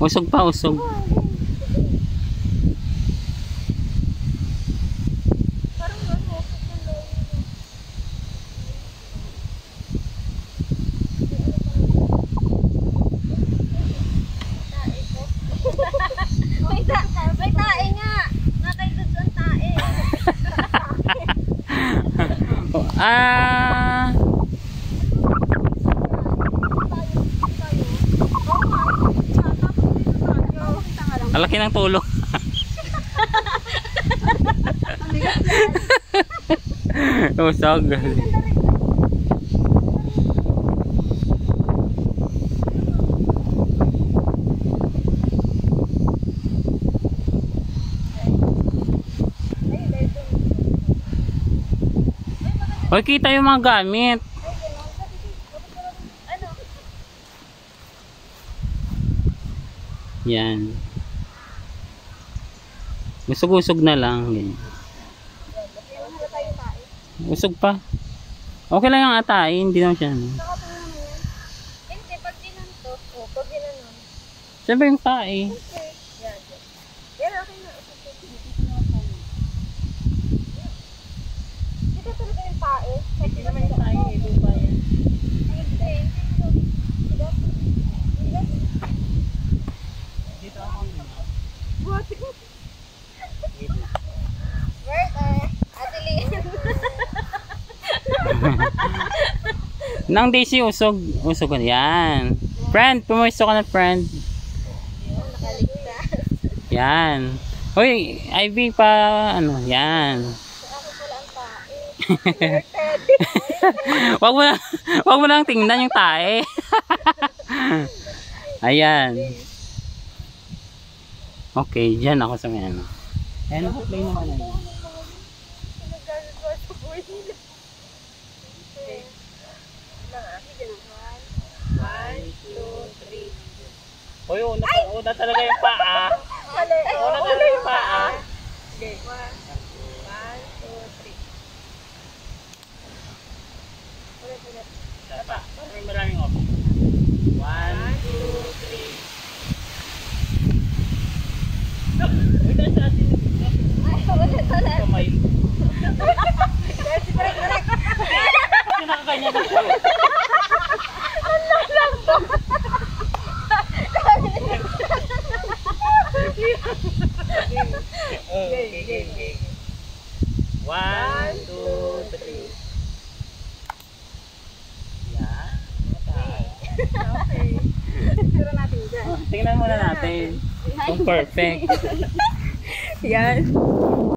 Usog pa, usog. May tae nga. Nakaigods ang tae. Alaki ng tulong. Usog. Hoy, kita yung mga gamit. Yan. Usog-usog na lang. Ganyan. Usog pa. Okay lang yung atain. Hindi naman siya. Hindi, pag ginanto. O, pag ginanon. Siyempre yung tae. Okay. Yan. Yan, okay na. Dito talaga yung tae. Hindi naman yung tae. Lupa yan. Dito ako na. Buhati ko. Where Ate Lian? Nang Daisy, usog. Usog ka. Yan. Friend, pumuisto ka na, friend. Nakaligtas. Yan. Hoy, Ivy pa, ano, yan. Ako pala ang tae. Wag mo lang tingnan yung tae. Ayan. Okay, dyan ako sa may ano. Ayan, play naman na yun. Nagagawa sa board nila. Hoy, una talaga yung paa. Una talaga yung paa. Okay, 1, 2, 3. Ulit. Tapa, maraming option. 1, 2, 3. Ulit sa atin. Ulit. Kamay. Correct. Pinakakanya na siya. Okay. 1, 2, 3. Yan. Okay. Tira natin dyan. Tingnan muna natin. Kung perfect. Yan.